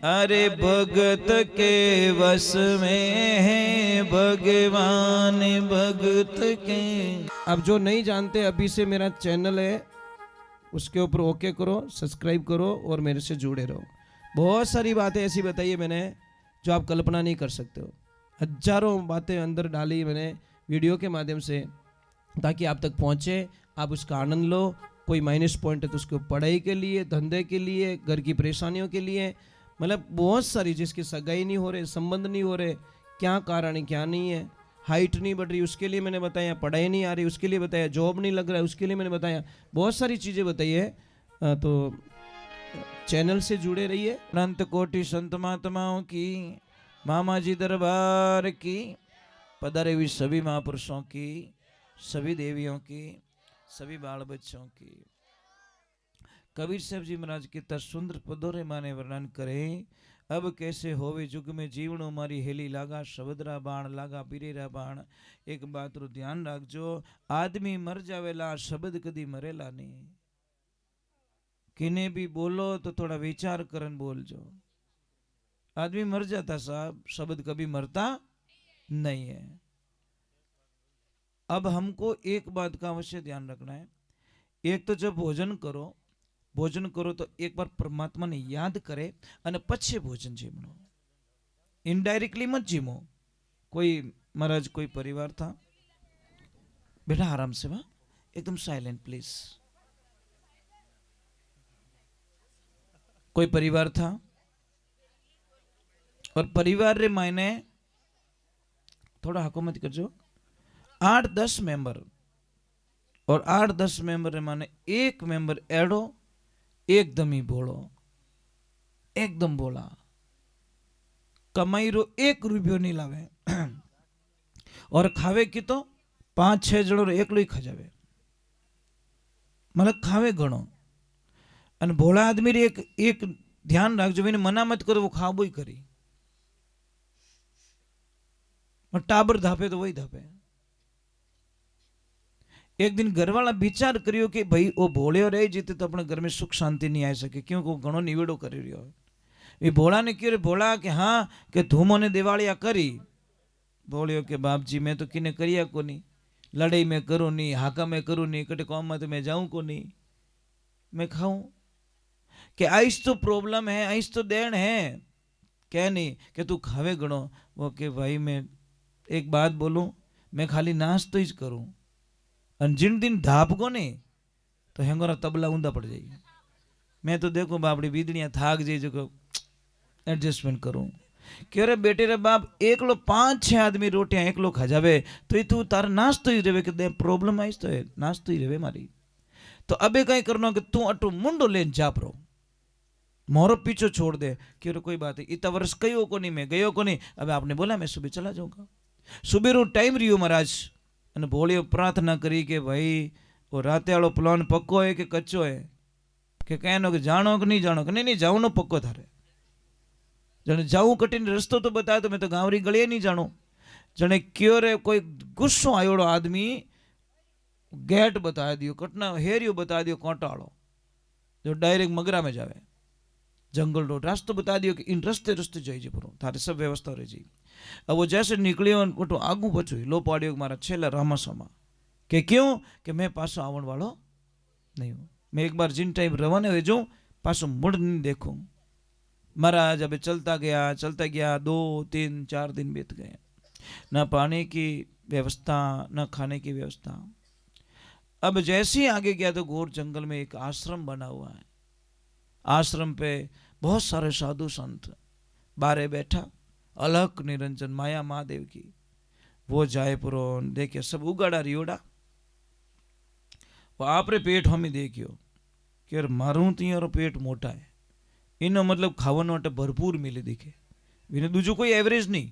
अरे भगत के वश में है भगवान भगत के। अब जो नहीं जानते अभी से मेरा चैनल है उसके ऊपर ओके करो, सब्सक्राइब करो और मेरे से जुड़े रहो। बहुत सारी बातें ऐसी बताई है मैंने जो आप कल्पना नहीं कर सकते हो। हजारों बातें अंदर डाली मैंने वीडियो के माध्यम से ताकि आप तक पहुंचे, आप उसका आनंद लो। कोई माइनस पॉइंट है तो उसको पढ़ाई के लिए, धंधे के लिए, घर की परेशानियों के लिए, मतलब बहुत सारी, जिसकी सगाई नहीं हो रहे, संबंध नहीं हो रहे, क्या कारण है क्या नहीं है, हाइट नहीं बढ़ रही उसके लिए मैंने बताया, पढ़ाई नहीं आ रही उसके लिए बताया, जॉब नहीं लग रहा है उसके लिए मैंने बताया, बहुत सारी चीज़ें बताई है। तो चैनल से जुड़े रहिए। अनंत कोटि संत महात्माओं की, मामा जी दरबार की, पधारे हुए सभी महापुरुषों की, सभी देवियों की, सभी बाल बच्चों की। कबीर साहब जी महाराज के सुंदर पदोरे माने वर्णन करें। अब कैसे होवे जुग में जीवनो मारी हेली लागा, शबदरा बाण लागा पीरेरा बाण। एक बात रो ध्यान रखजो, आदमी मर जावेला, शब्द कदी मरेला नहीं। किने भी बोलो तो थोड़ा विचार करन बोलजो। आदमी मर जाता साहब, शब्द कभी मरता नहीं है। अब हमको एक बात का अवश्य ध्यान रखना है। एक तो जब भोजन करो तो एक बार परमात्मा ने याद करे અને પછી ભોજન જીમણો। इनडायरेक्टली मत जीमो। कोई महाराज कोई परिवार था, बेटा आराम से वाह, एकदम साइलेंट प्लीज। कोई परिवार था और परिवार रे मायने थोड़ा हको मत करजो, 8-10 मेंबर और 8-10 मेंबर रे माने एक मेंबर एडो एकदम ही बोलो, एकदम बोला, कमाई रो 1 रुपयो नहीं लावे और खावे की तो 5-6 जणो एकलो ही खजावे, मतलब खावे घणो। अने भोला आदमी रे एक ध्यान रखजो, मैंने मना मत करो वो खाबो ही करी, और टाबर धापे तो वही धापे। एक दिन घर वाला विचार करियो कि भाई वो भोलियो रही जीते तो अपने घर में सुख शांति नहीं आ सके, क्योंकि वो घणो निवेड़ो कर रही हो। ये भोला ने क्यों भोला कि हाँ कि धूमो ने दिवालिया करी। बोलियो कि बाप जी मैं तो किने करिया को नहीं, लड़ाई में करूँ नहीं, हाका में करूँ नहीं, कटे कौम में तो मैं जाऊँ को नहीं, मैं खाऊं कि आइस तो प्रॉब्लम है, आइस तो देन है, क्या नहीं कि तू खावे गणो। वो कि भाई मैं एक बात बोलूं, मैं खाली नाश तो ही करूं, और जिन दिन धाप को नहीं तो हेंगोरा तबला ऊंधा पड़ जाइए। मैं तो देखो बापड़ी बीदड़ियाँ थाक जाइए जो एडजस्टमेंट करूं। क्यों रे बेटे रे बाप, एकलो 5-6 आदमी रोटियां एकलो खा जावे तो तू तार नाश तो ही रहे कि प्रॉब्लम आईस तो है, नाश तो ही रहे मारी। तो अबे कहीं करना कि तू अटू मुंडो लेन जा परो, मोरो पीछो छोड़ दे। क्यों कोई बात है, इतना वर्ष कयो को नहीं, मैं गयो को नहीं, अब आपने बोला मैं सुबह चला जाऊंगा। सुबह रो टाइम रियो महाराज, અને ભોળીઓ प्रार्थना करी कि भाई वो राते वालों प्लान पक्को है कि कच्चो है, कि कहनो कि जानो कि नहीं जानो, कि नहीं नहीं जाऊँ पक्को थारे, जने जाऊँ कठिन रस्तो तो बताया तो मैं तो गांवरी गलिए नहीं जानो। जने क्यों रे कोई गुस्सो आयोड़ो आदमी गेट बता दियो, कटना हेरियो बता दियो कोटाड़ो जो डायरेक्ट मगरा में जावे, जंगल रोड रास्तो बता दियो कि इन रस्ते रस्ते जाइए परो, थारे सब व्यवस्था रही जी। अब वो जैसे निकलियो तो आगू पछू लो पाड़ियो मारा छेला रामासामा कि क्यों कि मैं पासो आवण वालो नहीं हूँ, मैं एक बार जिन टाइम रवाने हो जाऊँ पासो मुड़ नहीं देखूँ। महाराज अब चलता गया 2-3-4 दिन बीत गए, न पानी की व्यवस्था न खाने की व्यवस्था। अब जैसे ही आगे गया तो घोर जंगल में एक आश्रम बना हुआ है, आश्रम पे बहुत सारे साधु संत, बारे बैठा अलख निरंजन माया महादेव की, वो जाए पुरो देखे सब उगाड़ा रियोड़ा, वो आपरे पेट हमें देखियो कि मारू तो पेट मोटा है, इनो मतलब खावन वाटे भरपूर मिले दिखे, इन्हें दूजो कोई एवरेज नहीं,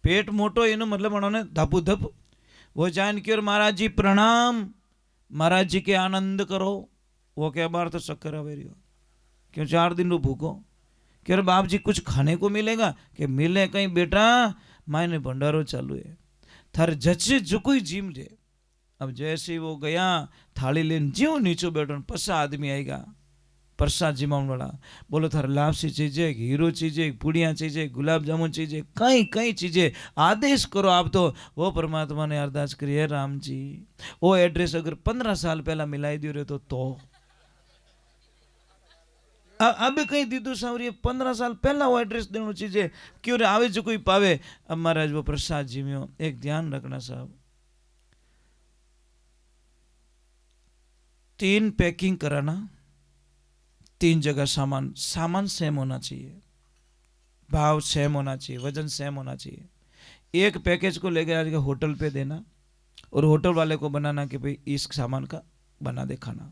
पेट मोटो इनो मतलब उन्होंने धपू धप। वो जान की और महाराज जी प्रणाम, महाराज जी के आनंद करो। वो क्या बार तो शक्कर आवे रियो, क्यों 4 दिन रो भूखो, क्यों बाप जी कुछ खाने को मिलेगा कि मिले कहीं बेटा, मायने भंडारो चालू है थार जचे जो कोई जिम दे। अब जैसे वो गया थाली लेन ज्यों नीचे बैठो, पसा आदमी आएगा प्रसाद जिमावण वाला बोलो थारे लापसी चीजे, हीरो चीजे, पुड़िया चीजे, गुलाब जामुन चीजे, कई कई चीजें आदेश करो आप। तो वो परमात्मा ने अरदास करी, है राम जी वो एड्रेस अगर 15 साल पहला मिलाई दियो रे तो अब कहीं दीदू सावरी 15 साल पहला वो एड्रेस देना चीजें क्यों रे आवे जो कोई पावे। अब महाराज वो प्रसाद जिम्यो। एक ध्यान रखना साहब, 3 पैकिंग कराना, 3 जगह सामान, सामान सेम होना चाहिए, भाव सेम होना चाहिए, वजन सेम होना चाहिए। एक पैकेज को लेकर आज होटल पे देना और होटल वाले को बनाना कि भाई इस सामान का बना दे खाना,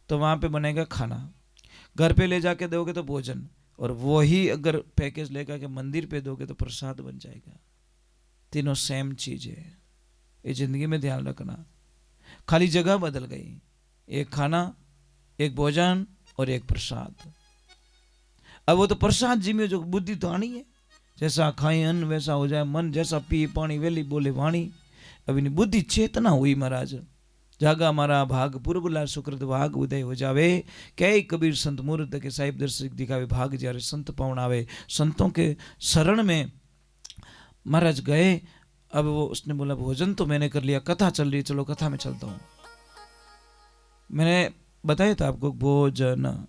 तो वहाँ पे बनेगा खाना। घर पे ले जाके दोगे तो भोजन, और वही अगर पैकेज लेकर के मंदिर पे दोगे तो प्रसाद बन जाएगा। तीनों सेम चीज है, ये जिंदगी में ध्यान रखना। खाली जगह बदल गई, एक खाना, एक भोजन और एक प्रसाद। अब वो तो प्रसाद जी में जो बुद्धि तो आनी है, जैसा खाए अन्न वैसा हो जाए मन, जैसा पिए पानी वेली बोले वाणी। अब इन्हें बुद्धि चेतना हुई महाराज, जागा मारा भाग पूर्वला सुकृत भाग उदय हो जावे। कई कबीर संत मूर्त के साहिब दर्शक दिखावे भाग जारे संत पावन आवे। संतों के शरण में महाराज गए। अब वो उसने बोला भोजन तो मैंने कर लिया, कथा चल रही है, चलो कथा में चलता हूँ। मैंने बताया था आपको भोजन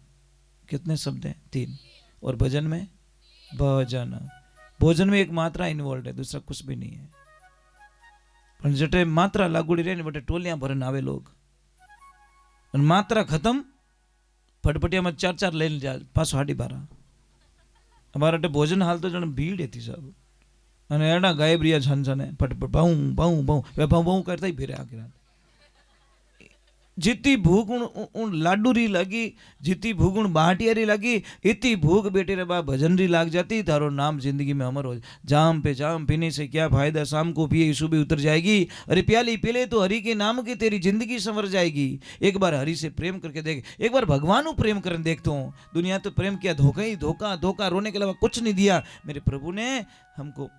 कितने शब्द हैं, 3, और भजन में भजन, भोजन में एक मात्रा इन्वॉल्व है, दूसरा कुछ भी नहीं है। पण जटे मात्रा लागूड़ी रहे बटे टोलियां भरन आवे लोग, मात्रा खत्म फटफटिया में 4-4 लेने जा पास 12:30। हमारा भोजन हाल तो जन भीड़ थी सब, અને એના ગાયબ રહ્યા છનછને ફટફટ ભાઉ ભાઉ ભાઉ ભાઉ ભાઉ કરતા ही फिरे आगे रात। जितनी भूख उन लाडू री लगी, जितनी भूख उन बाटिया री लगी, इतनी भूख बेटे रे बा भजन री लाग जाती, तारो नाम जिंदगी में अमर हो। जाम पे जाम पीने से क्या फायदा, शाम को पिए सुबह उतर जाएगी। अरे प्याली पी ले तो हरि के नाम की तेरी जिंदगी संवर जाएगी। एक बार हरि से प्रेम करके देख, एक बार भगवान को प्रेम करने देखता हूँ। दुनिया तो प्रेम किया, धोखा ही धोखा, धोखा, रोने के अलावा कुछ नहीं दिया। मेरे प्रभु ने हमको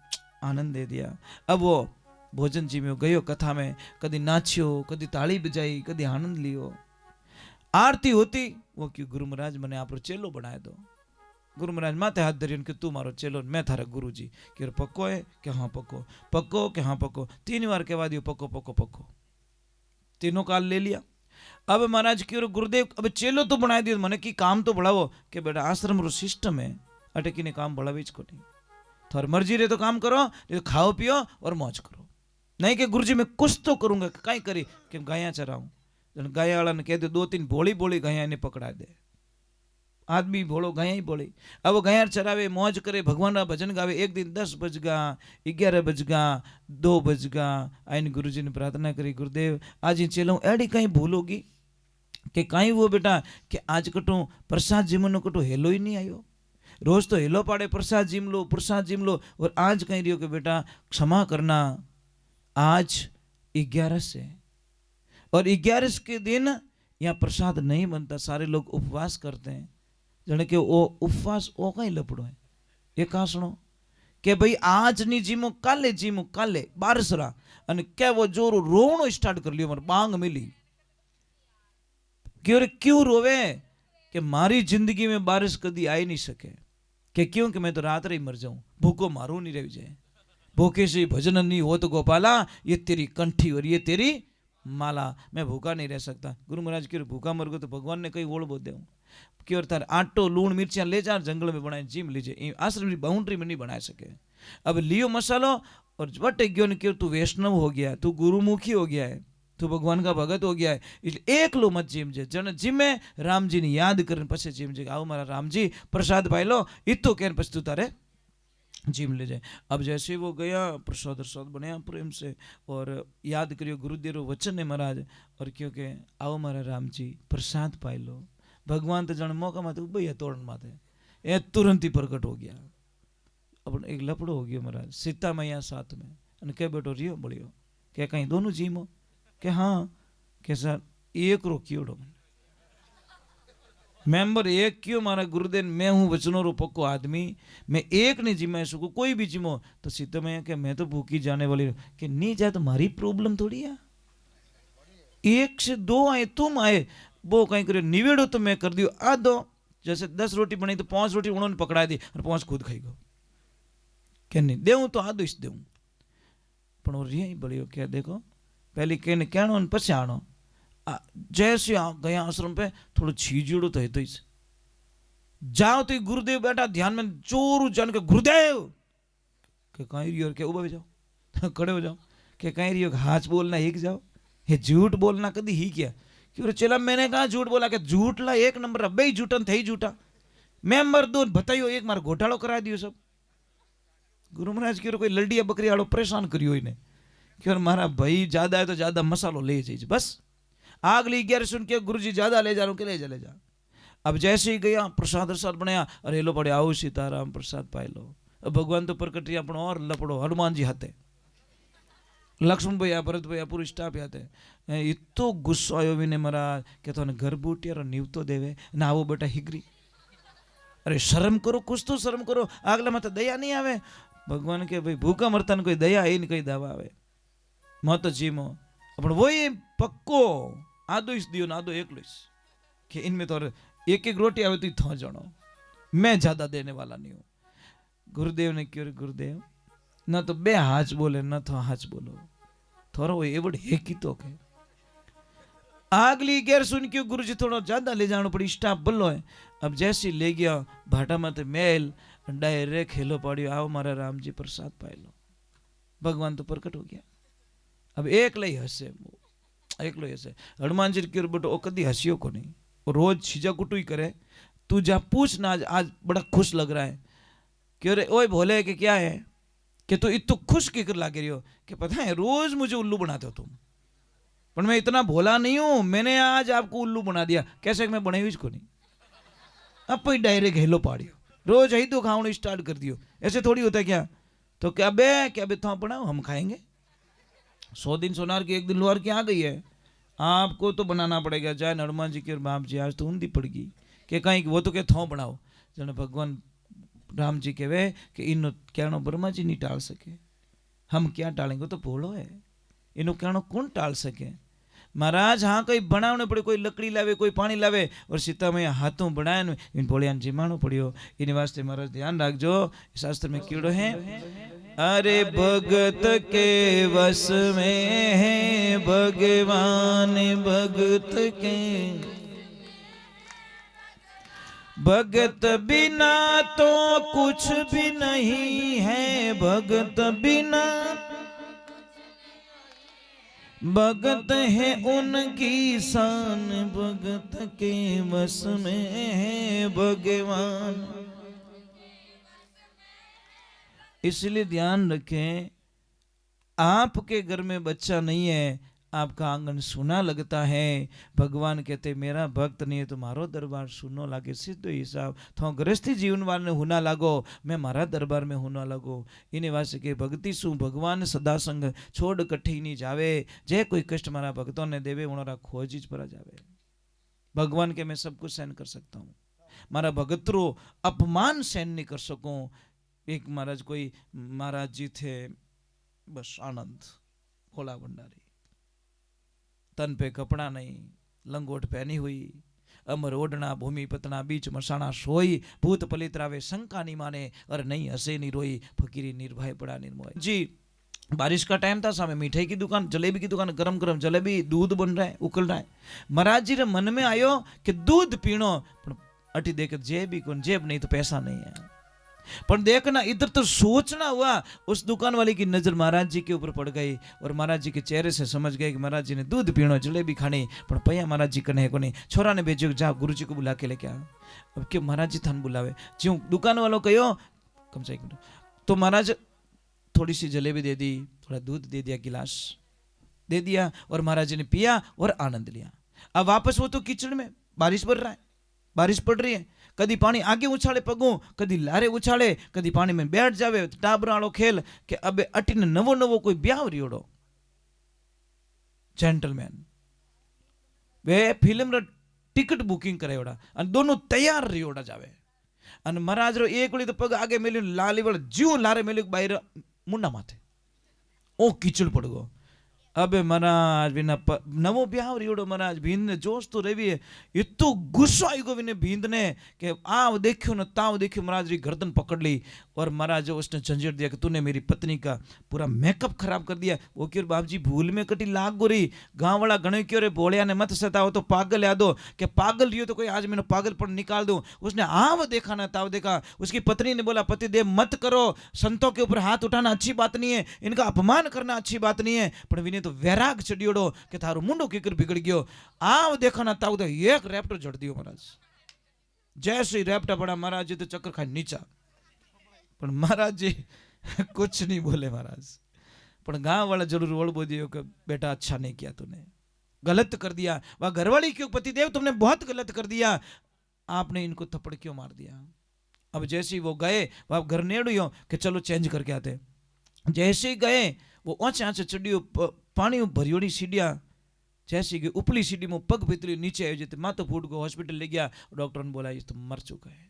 आनंद दे दिया। अब वो भोजन जी में गयो, कथा में कदी नाच्यो, कदी ताली बजाई, कदी आनंद लियो। आरती होती वो क्यों गुरु महाराज मैंने आप चेलो बनाए दो। गुरु महाराज माथे हाथ धरियो कि तू मारो चेलो, मैं थारा गुरु जी। कि पक्को है कि हाँ पक्को, पक्को कि हाँ पक्को। 3 बार कहवा दियो पक्को पक्को पक्को, तीनों काल ले लिया। अब महाराज क्यों गुरुदेव अब चेलो तो बनाए दियो, मैंने कि काम तो बढ़ावो। कि बेटा आश्रम रो सिस्टम है, अटकी ने काम बढ़ावी को नहीं। थार मर्जी रे तो काम करो, नहीं तो खाओ पियो और मौज करो। नहीं कि गुरुजी मैं कुछ तो करूंगा, कहीं करी कि गाया चराऊं। गाया वाला ने कह दे 2-3 भोली भोली गाया ने पकड़ा दे। आदमी भोलो गाया ही बोली। अब वो गाया चरावे, मौज करे, भगवान रा भजन गावे। एक दिन 10 बज गा, 11 बज गा, 2 बज गा। आइन गुरुजी ने प्रार्थना करी, गुरुदेव आज ही चलो एडी कहीं भूल होगी कि कहीं वो बेटा कि आज कटो प्रसाद जिमनो कटो हेलो ही नहीं आयो। रोज तो हेलो पाड़े प्रसाद जिम लो, प्रसाद जिम लो, और आज कहीं रियो कि बेटा क्षमा करना, आज 11 है और 11 के दिन यहाँ प्रसाद नहीं बनता। सारे लोग उपवास करते हैं। जने कि वो उपवास वो कहीं लपड़ो है, ये कहा सुनो कि भाई आज नहीं जीमो काले, जीमो काले बारसरा। अने क्या वो जोरो रोवणो स्टार्ट कर लियो, मारे बांग मिली। क्यों रोवे कि मारी जिंदगी में बारिश कदी आई नहीं सके। कि क्यों कि मैं तो रात ही मर जाऊं, भूखो मारू नहीं रह जाए। भूखे से भजन नहीं हो तो गोपाला, ये तेरी कंठी और ये तेरी माला, मैं भूखा नहीं रह सकता। गुरु महाराज क्यों भूखा मर गो तो भगवान ने कहीं ओढ़ बोल दे क्यों तार आटो लूण मिर्चियां ले जा जंगल में बनाए जिम लीजिए, आश्रम की बाउंड्री में नहीं बना सके। अब लियो मसालो और बटे क्यों ने क्यों तू वैष्णव हो गया है, तू गुरुमुखी हो गया है, तू भगवान का भगत हो गया है, इसलिए एक लो मत जिम जे। जन जिमे राम जी ने याद कर पछे जिम जे, आओ मारा राम जी प्रसाद पाई लो, इतो कहने पछ तू तारे जिम ले जाए। अब जैसे वो गया प्रसाद प्रसाद बनाया प्रेम से और याद करियो गुरुदेव वचन है महाराज, और क्योंकि आओ मारा राम जी प्रसाद पाई लो। भगवान तो जन मौका माते उबैया तोड़न माते ए तुरंत ही प्रकट हो गया। अपन एक लपड़ो हो गयो महाराज, सीता मैया साथ में अने के बेटो रियो बड़ियो के कहीं दोनों जीमो के हाँ के सर एक रो कीड़ो मेंबर एक क्यों मारा गुरुदेव, मैं हूँ वचनों रो पक्को आदमी, मैं एक नहीं जिमा सकूँ, कोई भी जिमो तो सीता मैया के मैं तो भूखी जाने वाली कि नहीं जाए तो हमारी प्रॉब्लम थोड़ी है। 1 से 2 आए तुम आए, वो कहीं करियो निवेड़ो तो मैं कर दियो आधो, जैसे 10 रोटी बनी तो 5 रोटी उन्होंने पकड़ा दी और 5 खुद खाई गो के नहीं देऊँ तो आधो इस देऊँ पण वो रिया बड़ियो क्या देखो पहले कहने कहनो ने पछे आनो जैसे गया आश्रम पे थोड़ा छीजड़ो तो है तो इस जाओ तो गुरुदेव बैठा ध्यान में चोरू जान के गुरुदेव के कहीं रियो के उबा जाओ खड़े हो जाओ के कहीं रियो हाथ बोलना हिक जाओ ये झूठ बोलना कदी ही क्या क्यों चला मैंने कहा झूठ बोला के झूठ ला 1 नंबर बे झूठन थे झूठा मैं मर्दो बताइयो एक मार घोटालो करा दियो सब गुरु महाराज की कोई लड़िया बकरी वालों परेशान करियो इन्हें क्यों मारा भाई ज्यादा है तो ज्यादा मसालो ले जाइए बस आग ली 11 सुन के गुरु जी ज्यादा ले जा के ले जा अब जैसे ही गया प्रसाद प्रसाद बनाया अरे लो पड़े आओ सीताराम प्रसाद पाए लो अब भगवान तो प्रकट रिया पण और लपड़ो हनुमान जी हाथे लक्ष्मण भैया भरत भैया पूरी स्टाफ आते इतो गुस्सो आयो विने महाराज के तो घर बूटिया नीव तो देवे ना आवो बेटा हिगरी अरे शर्म करो कुछ तो शर्म करो आगला मत दया नहीं आवे भगवान के भाई भूखा मरता कोई दया है नहीं कोई दवा आवे मत जीमो अपन वही पक्को आधो इस दियो ना आधो एक लोइस कि इनमें तो एक एक रोटी आवे तो थो जणो मैं ज्यादा देने वाला नहीं हूँ गुरुदेव ने क्यों गुरुदेव न तो बे हाथ बोले न तो हाथ बोलो थोड़ा वो एवड है की तो के आगली गैर सुन के गुरु जी थोड़ा ज्यादा ले जाना पड़ी स्टाफ बल्लो है अब जैसे ले गया भाटा मत मेल डायरेक्ट हेलो पड़ियो आओ मारा राम जी प्रसाद पाए लो भगवान तो प्रकट हो गया अब एक लई हसे एक लो हसे हनुमान जी के बेटो ओ कदी हसियो को नहीं रोज छीजा कुटू ही करे तू जा पूछ ना आज बड़ा खुश लग रहा है क्यों रे ओए भोले कि क्या है कि तू इतो खुश किकर लागे रही हो कि पता है रोज मुझे उल्लू बनाते हो तुम पर मैं इतना भोला नहीं हूं मैंने आज आपको उल्लू बना दिया कैसे मैं बनाई को नहीं अब कोई डायरेक्ट हेलो पाड़ियो रोज ही तो खाना स्टार्ट कर दियो ऐसे थोड़ी होता है क्या तो क्या बे था बनाओ हम खाएंगे 100 दिन सोनार की 1 दिन लोहार की आ गई है आपको तो बनाना पड़ेगा चाहे हनुमान जी के बाप जी आज तो ऊंधी पड़ गई कि कहीं वो तो क्या थो बनाओ जने भगवान राम जी कहवे कि इनो कहनो ब्रह्मा जी नहीं टाल सके हम क्या टालेंगे तो भोलो है इनो कहनो कौन टाल सके महाराज हाँ कोई बनावने पड़े कोई लकड़ी लावे कोई पानी लावे और सीता में हाथों बनाए इन भोलियान जिमाणो पड़ियो इन वास्ते महाराज ध्यान रखजो शास्त्र में कीड़ो है अरे भगत के वश में है भगवान भगत के भगत बिना तो कुछ भी नहीं है भगत बिना भगत है उनकी शान भगत के वश में है भगवान इसलिए ध्यान रखें आपके घर में बच्चा नहीं है आपका आंगन सुना लगता है भगवान कहते मेरा भक्त नहीं है तो मारो दरबार सुनो लागे सीधो हिसाब थो गृहस्थी जीवन वाले होना लागो मैं मारा दरबार में होना लगो इन्हें वास्ते के भक्ति सु भगवान सदा संग छोड़ कठी नहीं जावे जे कोई कष्ट मारा भक्तों ने देवे उनरा खोजिज पर जावे भगवान के मैं सब कुछ सहन कर सकता हूँ मारा भगतरो अपमान सहन नहीं कर सकूं एक महाराज कोई महाराज जी थे बस आनंद भोला भंडारी तन पे कपड़ा नहीं लंगोट पहनी हुई अमर ओढ़ना भूमि पतना बीच मसाना सोई भूत पलित्रावे शंका नहीं माने और नहीं हंसे नहीं रोई फकीरी निर्भय पड़ा निर्मोह जी बारिश का टाइम था सामने मिठाई की दुकान जलेबी की दुकान गरम गरम जलेबी दूध बन रहा है उकल रहा है महाराज जी रे मन में आयो कि दूध पीनो अटी देख जेब ही कौन जेब नहीं तो पैसा नहीं है पर देखना इधर तो सोचना हुआ उस दुकान वाले की नजर महाराज जी के ऊपर पड़ गई और महाराज जी के चेहरे से समझ गए कि महाराज जी ने दूध पीनो जलेबी खानी पर पैया महाराज जी कने को नहीं छोरा ने भेजो जा गुरु जी को बुला के लेके आ अब क्यों महाराज जी थान बुलावे ज्यों दुकान वालों कहो कम से कम तो महाराज थोड़ी सी जलेबी दे दी थोड़ा दूध दे दिया गिलास दे दिया और महाराज जी ने पिया और आनंद लिया अब वापस वो तो कीचड़ में बारिश पड़ रहा है बारिश पड़ रही है कदी पानी आगे उछाले पगू कदी लारे उछाले कदी पानी में बैठ जावे टाबराड़ो खेल के अबे अटीने नवो नवो कोई ब्याह रियोड़ो जेंटलमैन वे फिल्म रा टिकट बुकिंग करायोड़ा अन दोनों तैयार रियोड़ा जावे अन महाराज रो एक वली तो पग आगे मेल्यो लाली वाला जीव लारे मेल्यो बाहर मुंडा माथे ओ कीचड़ पड़ गो अबे महाराज बिना नवो ब्याह रियोड़ो महाराज भींद ने जोश तो रही है इतो गुस्सा आई गो विने भींद ने कि आव देखियो न ताव देखियो महाराज री गर्दन पकड़ ली और महाराज जो उसने झंझट दिया कि तूने मेरी पत्नी का पूरा मेकअप खराब कर दिया। वो क्यों बाप जी भूल में कटी लाग गोरी गांव वाला गणे क्यों रे भोलिया ने मत सताओ तो पागल याद दो कि पागल रियो तो कोई आज मैंने पागलपन निकाल दूं। उसने आव देखा ना ताव देखा। उसकी पत्नी ने बोला पति देव मत करो, संतों के ऊपर हाथ उठाना अच्छी बात नहीं है, इनका अपमान करना अच्छी बात नहीं है। पर विने तो वैराग चढ़ियोड़ो कि थारो मुंडो किकर बिगड़ गयो। आव देखा ना ताव तो एक रैप्टर जड़ दियो महाराज। जैसे ही रैप्टा पड़ा महाराज जी तो चक्कर खाए नीचा। पर महाराज जी कुछ नहीं बोले महाराज। पर गांव वाला जरूर ओढ़ दियो कि बेटा अच्छा नहीं किया तूने, गलत कर दिया। वह घरवाली क्यों पति देव तुमने बहुत गलत कर दिया, आपने इनको थप्पड़ क्यों मार दिया। अब जैसे ही वो गए वह घर नेड़ियो कि चलो चेंज करके आते। जैसे ही गए वो ऊंचे ऊंचे चढ़ियो पानी भरियोड़ी सीढ़िया जैसी कि उपली सीढ़ी में पग भीतरी नीचे आयो जते मातो फूट को हॉस्पिटल ले गया। डॉक्टर ने बोला इस तो मर चुका है,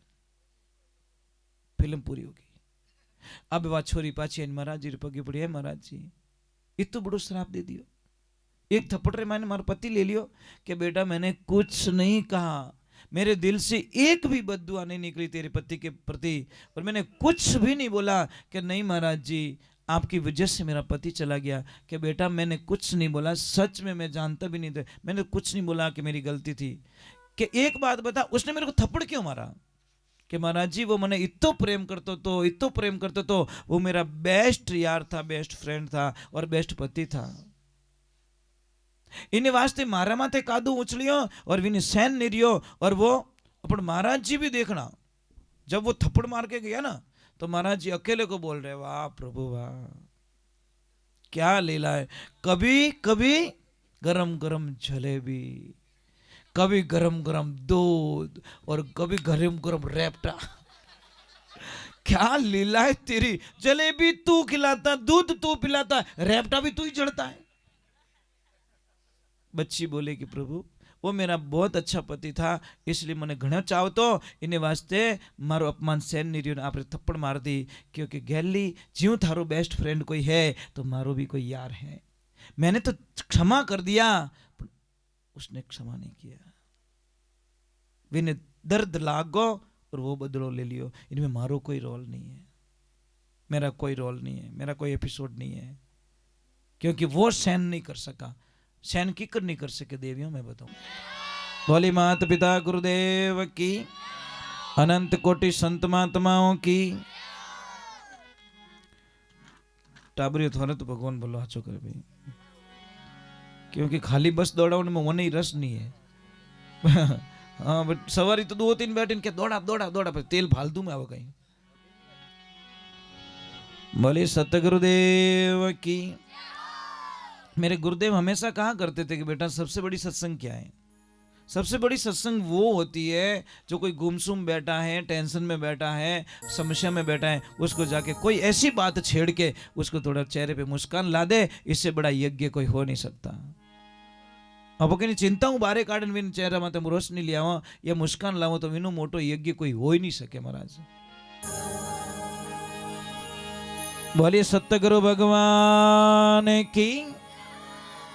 फिल्म पूरी होगी। अब वह छोरी पाछी महाराज जी पगे पड़ी है महाराज जी इतो बड़ो श्राप दे दियो। एक थप्पड़ रे मैंने मारा पति ले लियो कि बेटा मैंने कुछ नहीं कहा, मेरे दिल से एक भी बद्दुआ नहीं निकली तेरे पति के प्रति, और मैंने कुछ भी नहीं बोला कि नहीं महाराज जी आपकी वजह से मेरा पति चला गया। कि बेटा मैंने कुछ नहीं बोला, सच में मैं जानता भी नहीं था, मैंने कुछ नहीं बोला कि मेरी गलती थी। कि एक बात बता उसने मेरे को थप्पड़ क्यों मारा। कि महाराज जी वो मैंने इतो प्रेम करते तो वो मेरा बेस्ट यार था, बेस्ट फ्रेंड था और बेस्ट पति था। इन्हें वास्ते मारा माथे कादू उछलियो और विने सहन नहीं रियो। और वो अपन महाराज जी भी देखना जब वो थप्पड़ मार के गया ना तो महाराज जी अकेले को बोल रहे वाह प्रभु वाह क्या लीला है। कभी कभी गरम गरम जलेबी, कभी गरम गरम दूध और कभी गरम गरम रैप्टा। क्या लीला है तेरी, जलेबी तू खिलाता, दूध तू पिलाता, रैप्टा भी तू ही चढ़ता है। बच्ची बोले कि प्रभु वो मेरा बहुत अच्छा पति था इसलिए मैंने घणो चाव तो इन्हें वास्ते मारो अपमान सहन नहीं रही आपने थप्पड़ मार दी। क्योंकि गैली ज्यों थारो बेस्ट फ्रेंड कोई है तो मारो भी कोई यार है। मैंने तो क्षमा कर दिया पर उसने क्षमा नहीं किया। विने दर्द लागो और वो बदलो ले लियो। इनमें मारो कोई रोल नहीं है, मेरा कोई रोल नहीं है, मेरा कोई एपिसोड नहीं है। क्योंकि वो सहन नहीं कर सका, सहन की कर नहीं कर सके देवियों मैं बताऊं। बोली माता पिता गुरुदेव की, अनंत कोटि संत महात्माओं की। टाबरियो थोड़ा तो भगवान बोलो हाचो करे भाई, क्योंकि खाली बस दौड़ाने में वो नहीं रस नहीं है। हाँ बट सवारी तो 2-3 बैठे के दौड़ा दौड़ा दौड़ा पर तेल फालतू में आओ कहीं। बोले सतगुरुदेव की। मेरे गुरुदेव हमेशा कहा करते थे कि बेटा सबसे बड़ी सत्संग क्या है। सबसे बड़ी सत्संग वो होती है जो कोई गुमसुम बैठा है, टेंशन में बैठा है, समस्या में बैठा है, उसको जाके कोई ऐसी बात छेड़ के उसको थोड़ा चेहरे पे मुस्कान ला दे। इससे बड़ा यज्ञ कोई हो नहीं सकता। अब कहीं चिंता हूँ बारे काढ़ विन चेहरा में तुम रोशनी ले आओ या मुस्कान लाओ तो विनो मोटो यज्ञ कोई हो ही नहीं सके महाराज। बोलिए सतगुरु भगवान की।